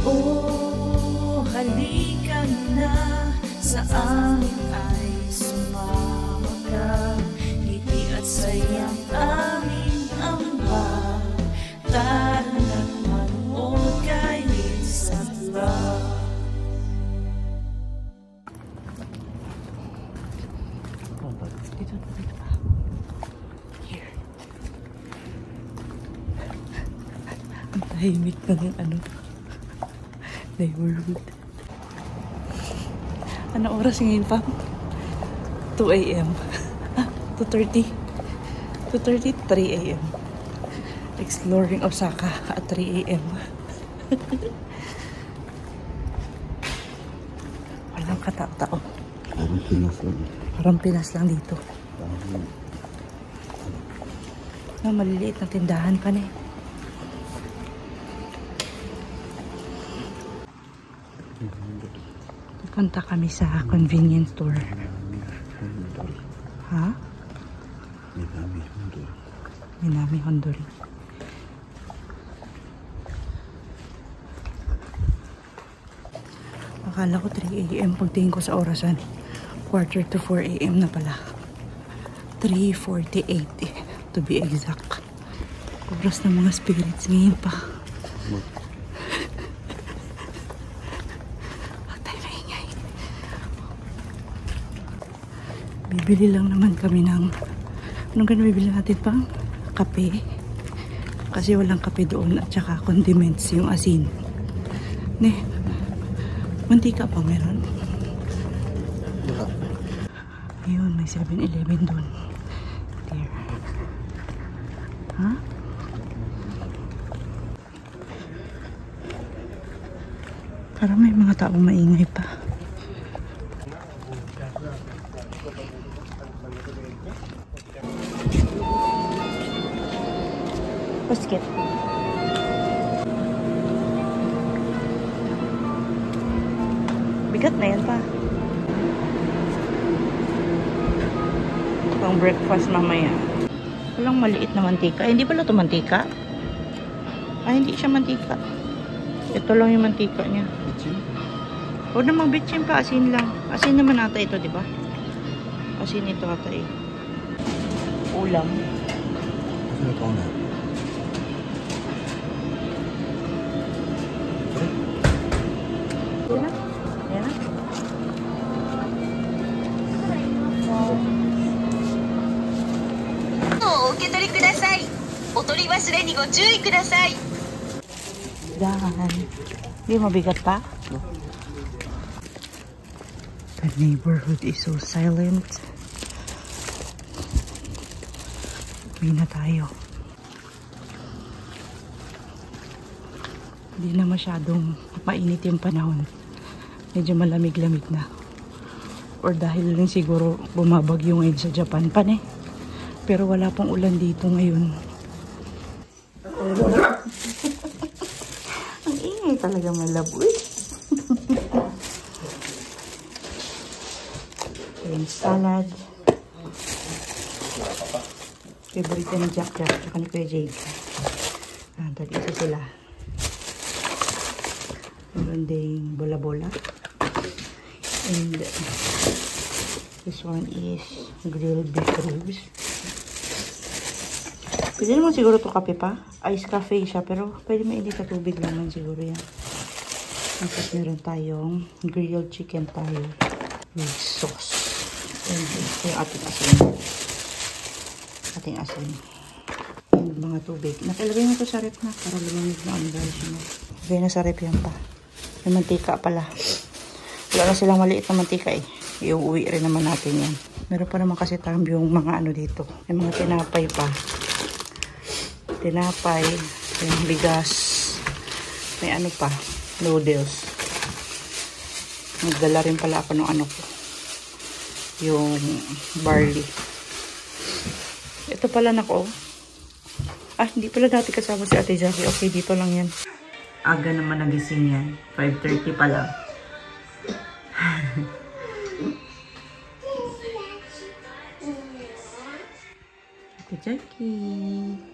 Oh, halika na, sa amin ay sumama ka. Ngiti at sayang aming ambag. Tara na't manood kay Lisa Vlog. Dito pa. Here. Ang tahimik ng ano, neighborhood. Ano oras ngayon pa? 2 a.m. 2:30. 2:30, 3 a.m. Exploring Osaka at 3 a.m. Walang katao-tao. Parang Pinas lang. Parang Pinas lang dito. Maliliit na tindahan pa na eh. Punta kami sa convenience store. Ha? Minami Hondorin. Akala ko 3 a.m. pagtingin ko sa orasan. 3:45 a.m. na pala. 3:48 to be exact. Oras ng mga spirits ngayon pa. Bibili lang naman kami ng anong ganun bibili natin pang kape kasi walang kape doon at saka condiments yung asin ne mantika pa meron ayun may 7-Eleven doon there ha parang may mga taong maingay pa. Basket. Bigat na yan pa. Pang breakfast mamaya. Walang maliit na mantika. Hindi pala ito mantika. Ay, hindi siya mantika. Ito lang yung mantika niya. Huwag namang bitchin pa. Asin lang. Asin naman ata ito, di ba? Asin ito ata eh. Ulam. Ano ito na? Dahan. Hindi mabigat pa? The neighborhood is so silent. Uwi na tayo. Hindi na masyadong mainit yung panahon. Medyo malamig-lamig na. Or dahil lang siguro bumabagyo ngayon sa Japan pa eh. Pero wala pang ulan dito ngayon. Ang ingay talaga malaboy. Yung salad. Favorite ni Jack at ni Kuya Jade. Tag-isa sila. Meron ding bola-bola. And this one is grilled beef ribs. Pwede naman siguro ito kape pa. Ice cafe siya, pero pwede mainit na tubig naman siguro yan. Tapos meron tayong grilled chicken tayo with sauce. And ito yung ating asin. Ating asin. And mga tubig. Nakalagay mo ito sa rep na para lumamig na ang guys. Okay na sa rep yan pa. May mantika pala. Wala na silang maliit na mantika eh. Yung uwi rin naman natin yan. Meron pa naman kasi tayong yung mga ano dito. May mga tinapay pa. Tinapay, yung bigas, may ano pa, noodles. Nagdala rin pala ako ng ano ko, yung barley. Ito pala nako. Hindi pala dati kasama si Ate Jackie. Okay, dito lang yan. Aga naman nagising yan. 5:30 pa lang. Ate Jackie.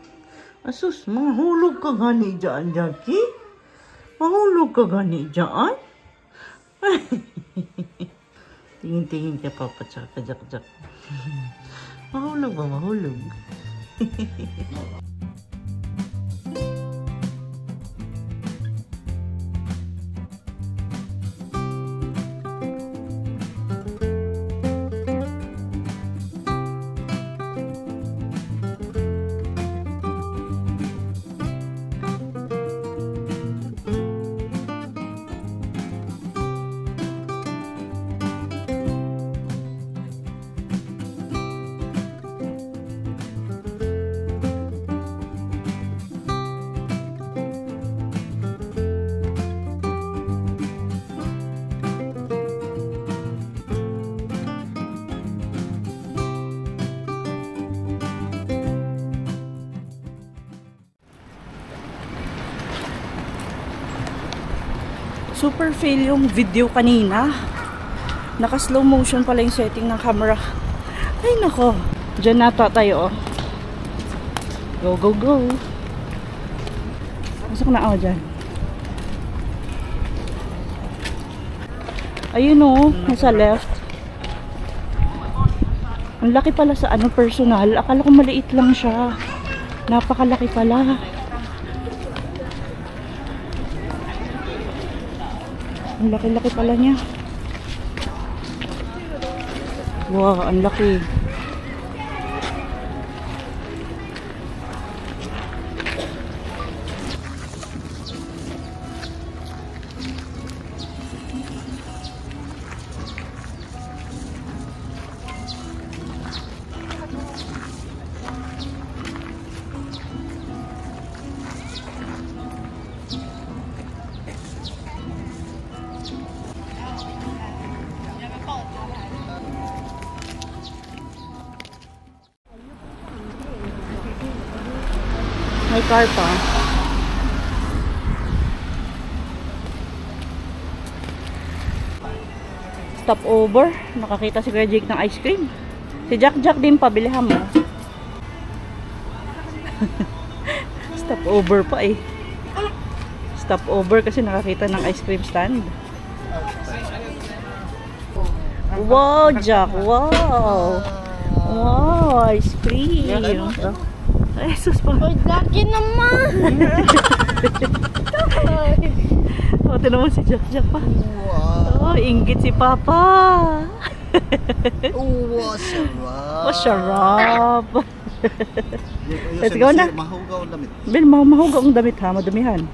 Asus, mga hulog ka gani dyan, Jackie. Mahulog ka gani dyan? Tingin-tingin ka papa tsaka kajak-jak. Mahulog ba? Mahulog. Super fail yung video kanina. Naka slow motion pala yung setting ng camera. Ay nako. Diyan nata tayo oh. Go go go. Masok na ako dyan. Ayun oh. Nasa left. Ang laki pala sa ano personal. Akala ko maliit lang siya. Napakalaki pala. Ang laki-laki pala niya. Wow, ang laki. May car pa. Stop over. Nakakita si Kuya Jake ng ice cream. Si Jack din pabilihan mo. Stop over pa eh. Stop over kasi nakakita ng ice cream stand. Wow, Jack. Wow. Wow, ice cream. Ay, sus pa. Ay, laki naman! O, tinan mo si Jack pa. Wow. Oh, inggit si Papa. Oh, sarap. Oh, sarap. Let's go na. Mahugaw ang damit. Ben, mahugaw ang damit ha, madumihan.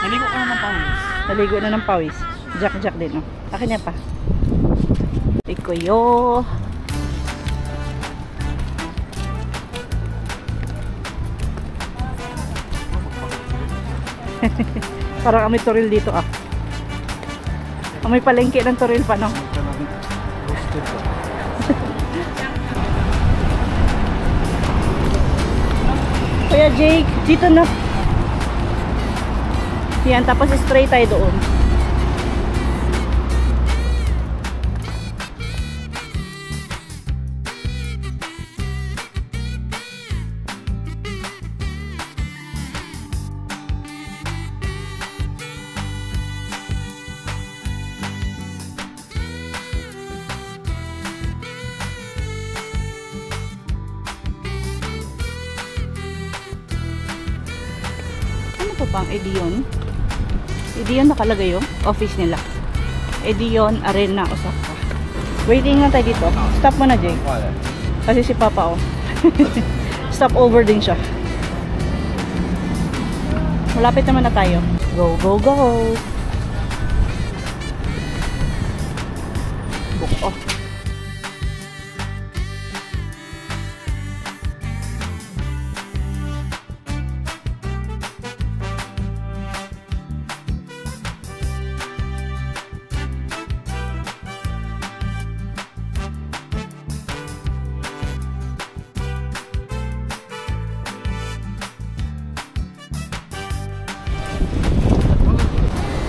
Naligo ka na ng pawis. Naligo na ng pawis. Jack din, oh. Akin yan pa. Ikuyo. Parang amoy toril dito ah. Amoy palengke ng toril pa no. Kuya Jake, dito na. Yan, tapos straight tayo doon. Ito pang Edion. Edion nakalagay yung office nila. Edion Arena Osaka. Waiting lang tayo dito. Stop mo na, Jake. Kasi si Papa oh. Stop over din siya. Malapit naman na tayo. Go, go, go. Book off.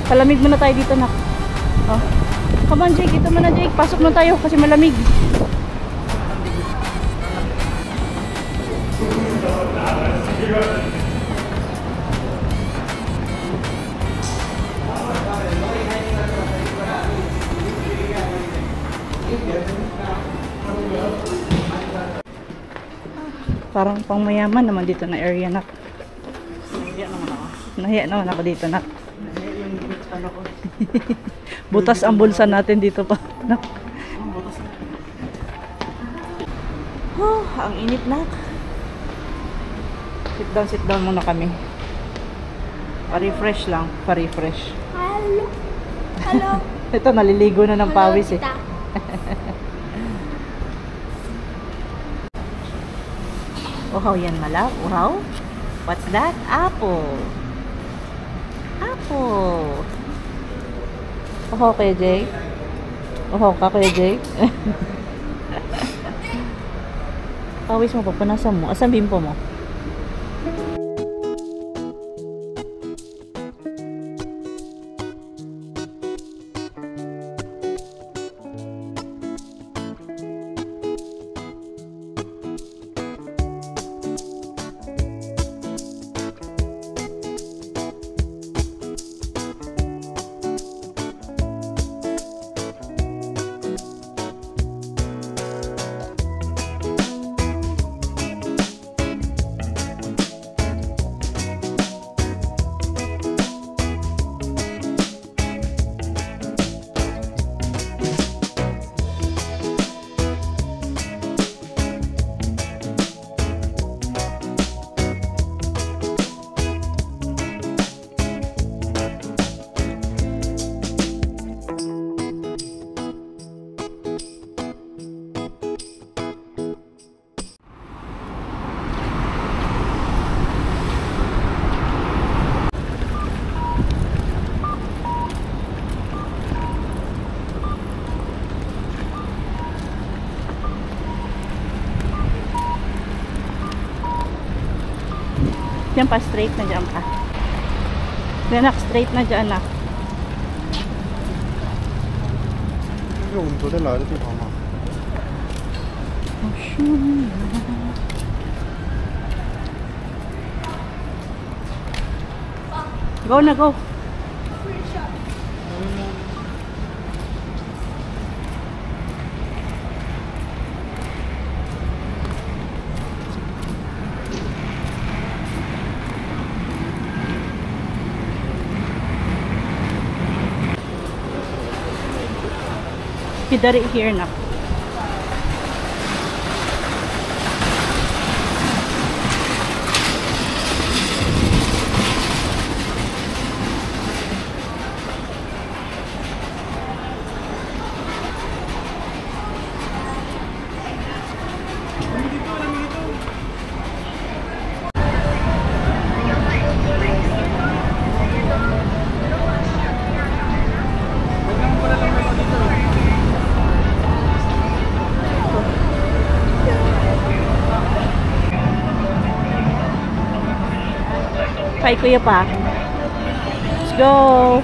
Palamig muna tayo dito na. Oh. Come on Jake, dito muna Jake. Pasok na tayo kasi malamig. Parang pang mayaman naman dito na area na. Nahiya naman ako. Nahiya naman ako dito na. Nahiya yung ano ko. Butas ang bulsa natin dito pa. Nak. Ang butas na. Oh, ang init na. Sit down muna kami. Pa-refresh lang, pa-refresh. Hello. Hello. Ito, naliligo na ng pawis eh. Tita. Uhaw yan, Malaw? Uhaw? What's that? Apple. Apple. Uhaw kaya, Jake? Uhaw ka kaya, Jake? Pawis mo, papunasan mo. Asan bimpo mo? Diyan pa, straight na dyan pa. Diyan, straight na dyan, nak. 因为我们昨天来的地方嘛。 Go na, go. Kidari here na. Kay kuya pa. Let's go.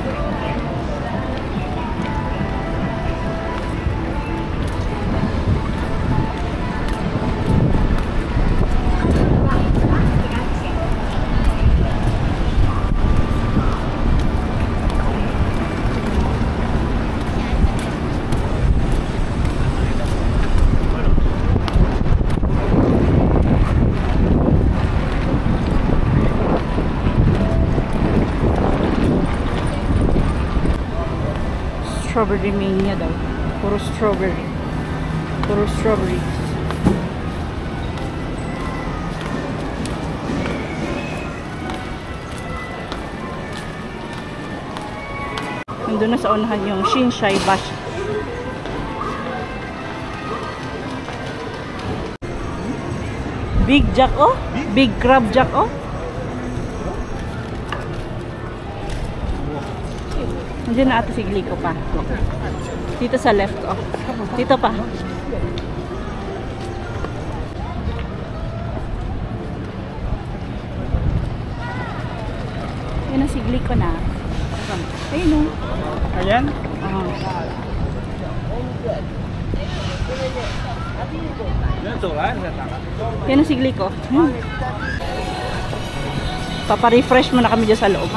Strawberry mania daw. Puro strawberry. Puro strawberries. Nandun na sa unahan yung Shinsai Bash. Big Jack oh. Big Crab Jack oh. Nandiyan na ata si Glico pa. Dito sa left, oh. Dito pa. Yan na si Glico na. Ayun, oh. Ayan? Yan na si Glico. Papa-refresh mo na kami dyan sa loob.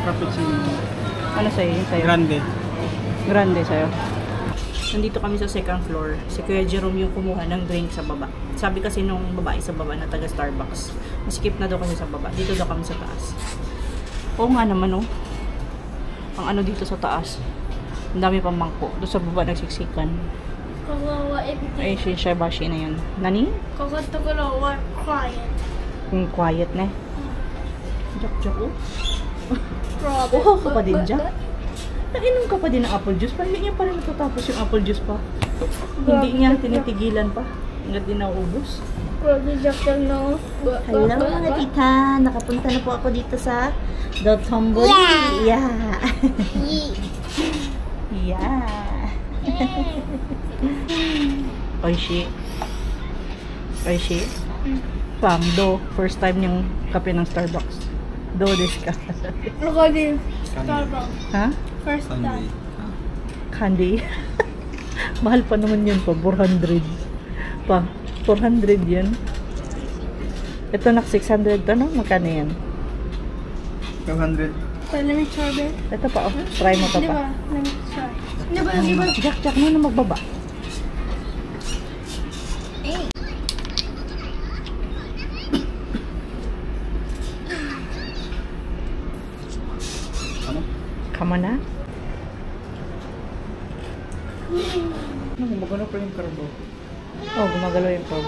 Cappuccino. Ano sa'yo? Yung sa'yo? Grande. Grande sa'yo. Nandito kami sa second floor. Si Kuya Jerome yung kumuha ng drink sa baba. Sabi kasi nung babae sa baba na taga Starbucks. Skip na daw kasi sa baba. Dito daw kami sa taas. Oo nga naman oh. Ang ano dito sa taas. Ang dami pang mangko. Doon sa baba nagsiksikan. Kawawa everything. Ay, shinshabashi na yun. Nani? Kawawa quiet. Quiet na. Jok oh. Problem. Oo ka pa din dyan. Nainom ka pa din ng apple juice. Parang hindi niya pa rin natatapos yung apple juice pa. Hindi niya tinitigilan pa. Hanggat din naubos. Probably just no. Hello mga tita. Nakapunta na po ako dito sa Dotonbori. Yeah. Yeah. Oishi. Oishi. Pamdo. First time yung kape ng Starbucks. Do desu ka? Ako din. Starbucks. Ha? First time. Candy. Mahal pa naman yun pa. 400. Pa. 400 yan. Ito nak 600 to no? Magkano yan? 200. So, let me try it. Ito pa oh. Try mo to pa. Let me try. Diba? Jack mo na magbaba. Kama na? Gumagano pa yung crab. Oh, gumagalaw yung crab.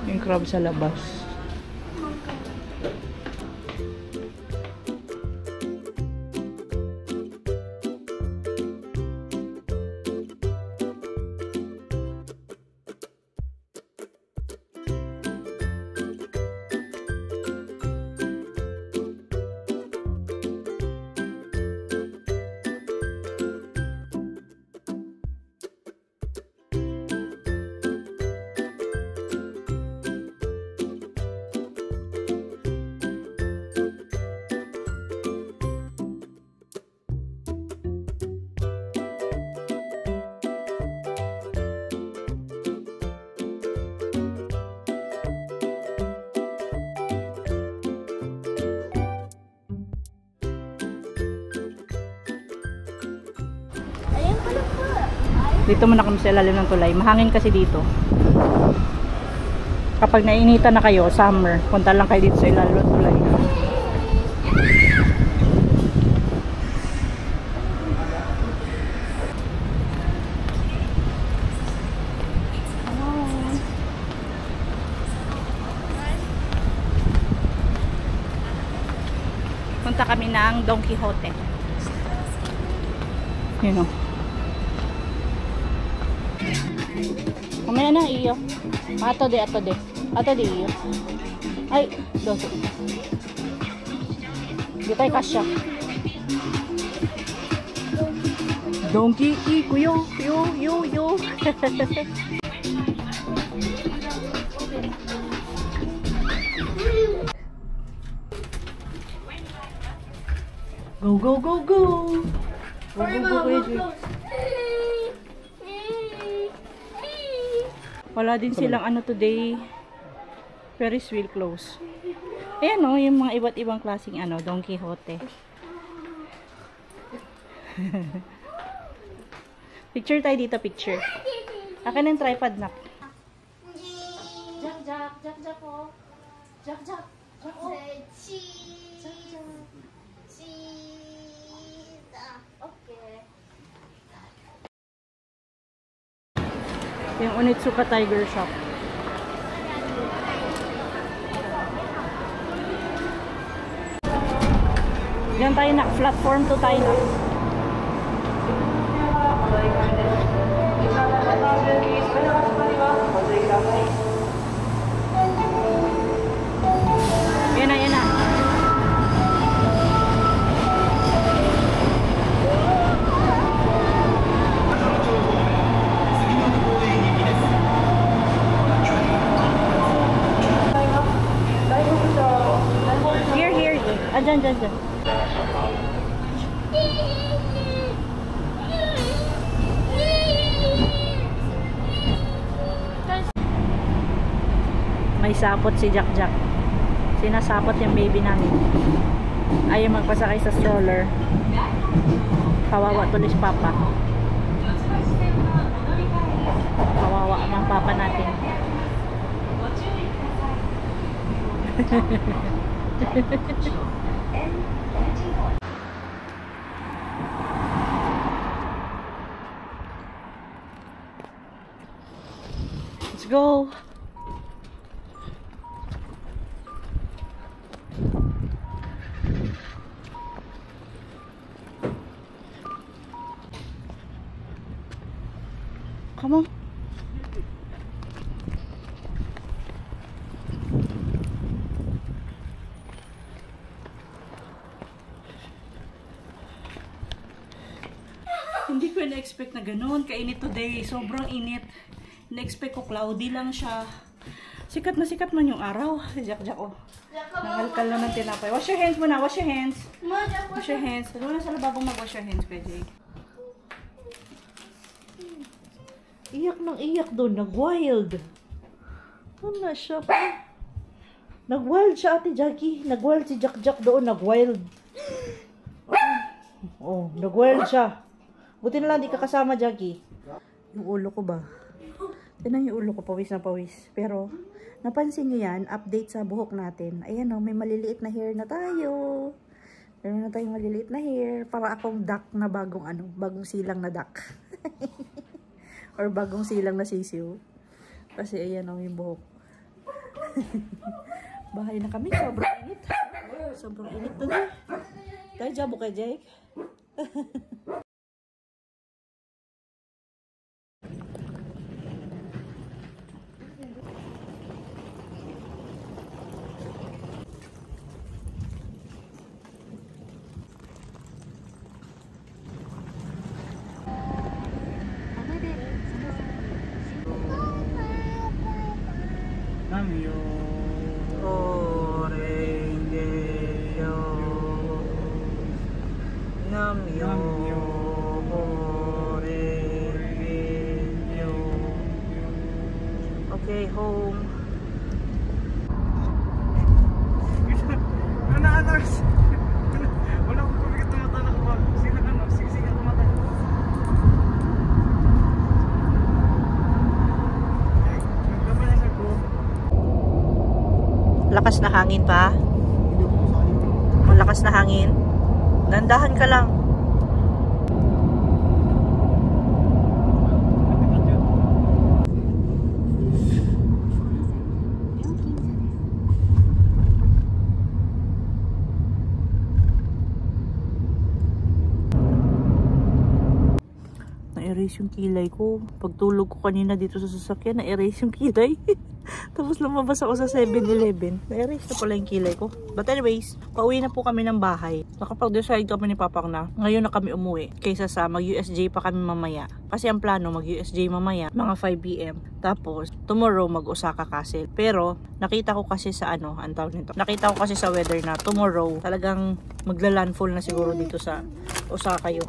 Yung crab sa labas. Dito muna kami sa ilalim ng tulay. Mahangin kasi dito. Kapag nainitan na kayo, summer, punta lang kayo dito sa ilalim ng tulay. Punta kami ng Don Quixote. Yun o. Mamaya na iyo. Ato de. Ato de iyo. Ay, doso. Di tayo kasya. Donkey, kuyo, yo. Go. Go. Wala din silang ano today. Ferris wheel close. Ayan o, yung mga iba't ibang klaseng ano, Don Quixote. Picture tayo dito, picture. Akin ng tripod na. Jack po. Jack. Oh. Okay. Yung Onitsuka Tiger Shop. Diyan tayo na, platform 2 tayo na. Yan na. Here. Dyan. May sapot si Jack. Sinasapot yung baby namin. Ayaw magpasakay sa stroller. Kawawa tuloy si Papa. Kawawa ang Papa natin. Let's go. Come on. Hindi ko na-expect na ganun. Kainit today. Sobrang init. Na-expect ko cloudy lang siya. Sikat na sikat man yung araw. Jack, oh. Nangalkal na ng tinapay. Wash your hands muna. Wash your hands. Wash your hands. Doon na sa lababong mag-wash your hands, Jake. Iyak ng iyak doon. Nag-wild. Ano na siya? Nag-wild siya, Ate Jackie. Nag-wild si Jack doon. Nag-wild. Oh, nag-wild siya. Buti na lang di ka kasama, Jackie. Yung ulo ko ba? Tinan yung ulo ko, pawis na pawis. Pero, napansin nyo yan, update sa buhok natin. Ayan o, may maliliit na hair na tayo. Meron na tayong maliliit na hair. Para akong duck na bagong silang na duck. Or bagong silang na sisiw. Kasi ayan o, yung buhok. Bahay na kami, sobrang init. Sobrang init na. Dahil jabo kay Jake. Namyo. Orengeyo. Namyo. Orengeyo. Okay, home. Ano? Wala akong kumikat na mata na ko ba? Sila ano? Sige ako mata. Nagkamay na siya ko. Lakas na hangin pa. Malakas na hangin. Dandahan ka lang. Na-erase yung kilay ko. Pagtulog ko kanina dito sa sasakyan, na-erase yung kilay. Tapos lumabas ako sa 7-Eleven. Na-erase na pala yung kilay ko. But anyways, pauwi na po kami ng bahay. Nakapag-decide kami ni Papa na ngayon na kami umuwi. Kaysa sa mag-USJ pa kami mamaya. Kasi ang plano mag-USJ mamaya, mga 5 PM. Tapos, tomorrow mag-Osaka Castle. Pero, nakita ko kasi sa ang tawag nito. Nakita ko kasi sa weather na tomorrow, talagang magla-landfall na siguro dito sa Osaka yung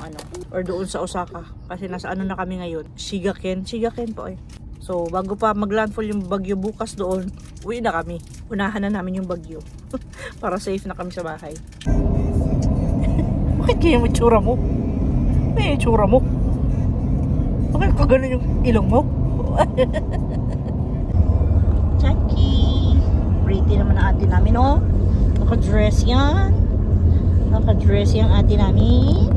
or doon sa Osaka. Kasi nasa na kami ngayon. Shigaken po eh. So, bago pa mag-landfall yung bagyo bukas doon, uwi na kami. Unahan na namin yung bagyo. Para safe na kami sa bahay. Bakit kaya may tsura mo? May tsura mo? Bakit ka ganun yung ilong mo? Jackie! Pretty naman ang ate namin, oh. Naka-dress yan. Naka-dress yung ate namin.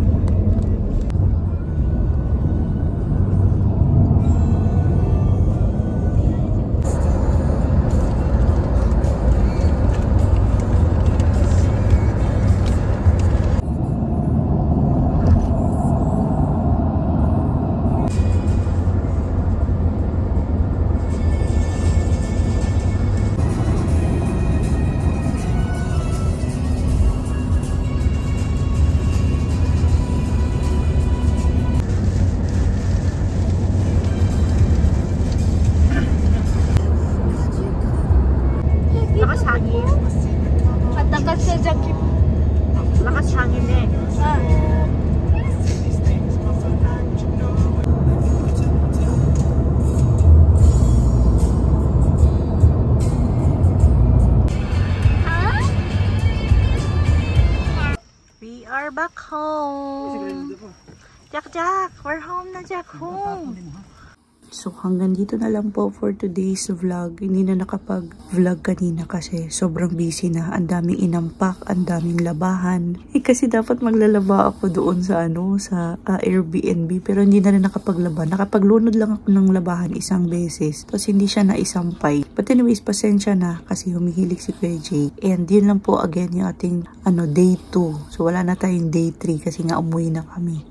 Jack, we're home na, Jack. Home. So, hanggang dito na lang po for today's vlog. Hindi na nakapag-vlog kanina kasi sobrang busy na. Ang daming inampak, ang daming labahan. Kasi dapat maglalaba ako doon sa sa Airbnb. Pero hindi na rin nakapaglaba. Nakapaglunod lang ako ng labahan isang beses. Tapos hindi siya naisampay. But anyways, pasensya na kasi humihilig si Kuya Jake. And yun lang po again yung ating day 2. So, wala na tayong day 3 kasi nga umuwi na kami.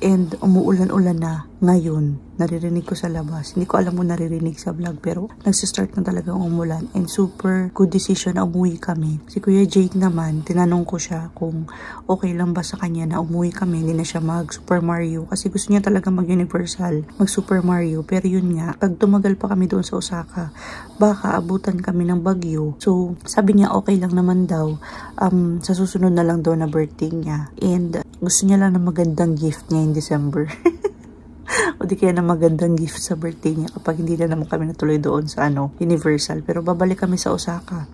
And umuulan-ulan na ngayon. Naririnig ko sa labas. Hindi ko alam kung naririnig sa vlog pero nagsistart na talagang umulan. And super good decision na umuwi kami. Si Kuya Jake naman, tinanong ko siya kung okay lang ba sa kanya na umuwi kami. Hindi na siya mag Super Mario. Kasi gusto niya talaga mag Universal, mag Super Mario. Pero yun nga, pag tumagal pa kami doon sa Osaka, baka abutan kami ng bagyo. So, sabi niya okay lang naman daw. Sa susunod na lang daw na birthday niya. And gusto niya lang na magandang gift niya in December. O di kaya na magandang gift sa birthday niya kapag hindi na naman kami natuloy doon sa Universal. Pero babalik kami sa Osaka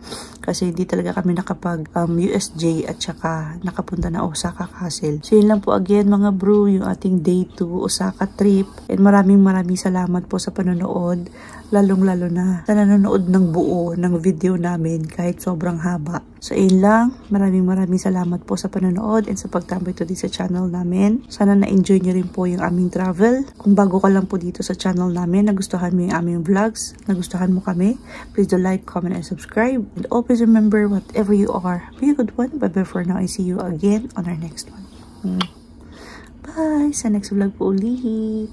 kasi hindi talaga kami nakapag USJ at saka nakapunta na Osaka Castle. So yun lang po again mga bro, yung ating day 2 Osaka trip. And maraming salamat po sa panonood. Lalong-lalo na sa nanonood ng buo ng video namin kahit sobrang haba. So, yun lang. Maraming salamat po sa panonood and sa pagtambay to sa channel namin. Sana na-enjoy nyo rin po yung aming travel. Kung bago ka lang po dito sa channel namin, nagustuhan mo yung aming vlogs, nagustuhan mo kami, please do like, comment, and subscribe. And always remember, whatever you are, be a good one. Bye-bye for now. I see you again on our next one. Bye! Sa next vlog po ulit.